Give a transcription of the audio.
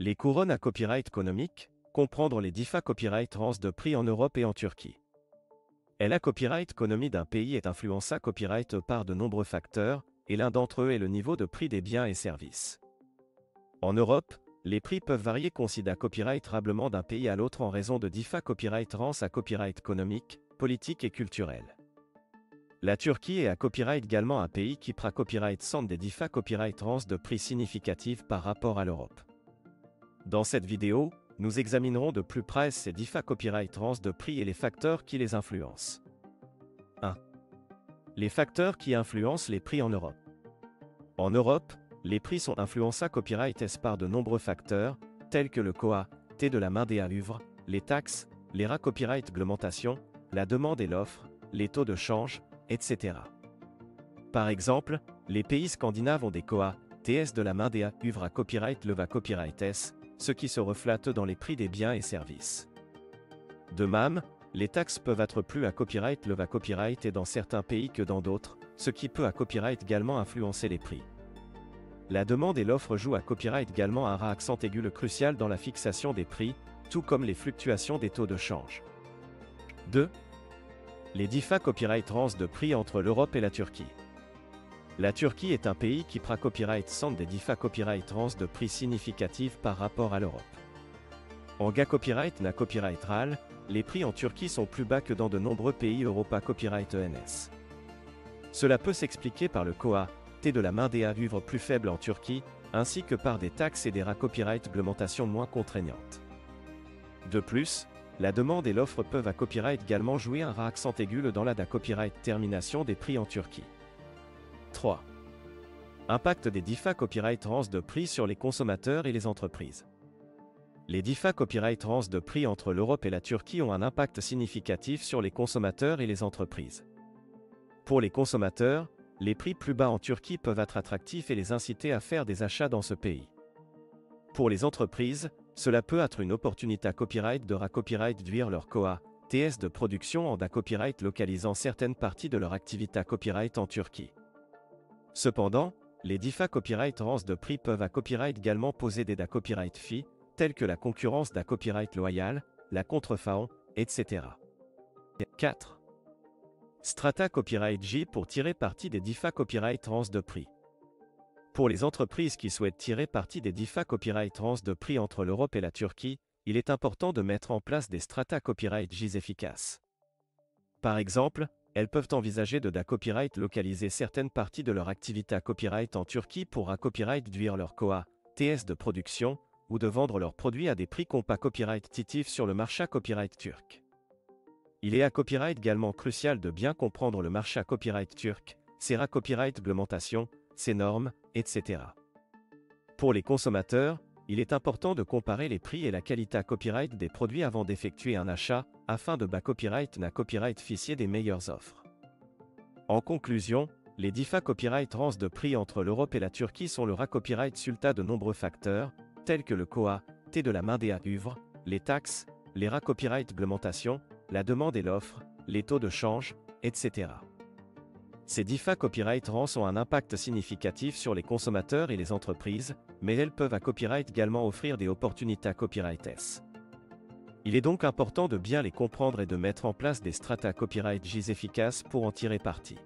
Les couronnes à copyright économique, comprendre les DIFA copyright de prix en Europe et en Turquie. La copyright économie d'un pays est influencée copyright par de nombreux facteurs, et l'un d'entre eux est le niveau de prix des biens et services. En Europe, les prix peuvent varier considérablement d'un pays à l'autre en raison de DIFA copyright à copyright économique, politique et culturel. La Turquie est à copyright également un pays qui prend copyright sans des DIFA copyright de prix significatifs par rapport à l'Europe. Dans cette vidéo, nous examinerons de plus près ces DIFA copyright de prix et les facteurs qui les influencent. 1. Les facteurs qui influencent les prix en Europe. En Europe, les prix sont influencés copyright par de nombreux facteurs, tels que le coat de la main-d'œuvre, les taxes, les copyright réglementations, la demande et l'offre, les taux de change, etc. Par exemple, les pays scandinaves ont des coat de la main-d'œuvre à copyright leva copyright s, ce qui se reflète dans les prix des biens et services. De même, les taxes peuvent être plus à copyright leva copyright et dans certains pays que dans d'autres, ce qui peut à copyright également influencer les prix. La demande et l'offre jouent à copyright également un accent aigu crucial dans la fixation des prix, tout comme les fluctuations des taux de change. 2. Les DIFA copyright de prix entre l'Europe et la Turquie. La Turquie est un pays qui prend copyright sans des DIFA copyright de prix significatifs par rapport à l'Europe. En GA copyright na copyright RAL, les prix en Turquie sont plus bas que dans de nombreux pays Europa copyright ENS. Cela peut s'expliquer par le coat de la main-d'œuvre plus faible en Turquie, ainsi que par des taxes et des copyright réglementations moins contraignantes. De plus, la demande et l'offre peuvent à copyright également jouer un accent aigu dans la copyright termination des prix en Turquie. 3. Impact des DIFA copyright de prix sur les consommateurs et les entreprises. Les DIFA copyright de prix entre l'Europe et la Turquie ont un impact significatif sur les consommateurs et les entreprises. Pour les consommateurs, les prix plus bas en Turquie peuvent être attractifs et les inciter à faire des achats dans ce pays. Pour les entreprises, cela peut être une opportunité copyright de copyright réduire leur coat de production en copyright localisant certaines parties de leur activité copyright en Turquie. Cependant, les DIFA copyright de prix peuvent à copyright également poser des copyright fees, tels que la concurrence copyright loyale, la contrefaçon, etc. 4. Strata copyright J pour tirer parti des DIFA copyright de prix. Pour les entreprises qui souhaitent tirer parti des DIFA copyright de prix entre l'Europe et la Turquie, il est important de mettre en place des strata copyright J efficaces. Par exemple, elles peuvent envisager de copyright localiser certaines parties de leur activité copyright en Turquie pour copyright réduire leur coat de production, ou de vendre leurs produits à des prix compas copyright titifs sur le marché copyright turc. Il est à copyright également crucial de bien comprendre le marché copyright turc, ses copyright réglementations, ses normes, etc. Pour les consommateurs, il est important de comparer les prix et la qualité copyright des produits avant d'effectuer un achat, afin de copyright na copyright ficier des meilleures offres. En conclusion, les DIFA copyright de prix entre l'Europe et la Turquie sont le copyright sulta de nombreux facteurs, tels que le coat de la main-d'œuvre, les taxes, les copyright réglementations, la demande et l'offre, les taux de change, etc. Ces DIFA copyright ont un impact significatif sur les consommateurs et les entreprises, mais elles peuvent à copyright également offrir des opportunités copyright S. Il est donc important de bien les comprendre et de mettre en place des strata copyright J efficaces pour en tirer parti.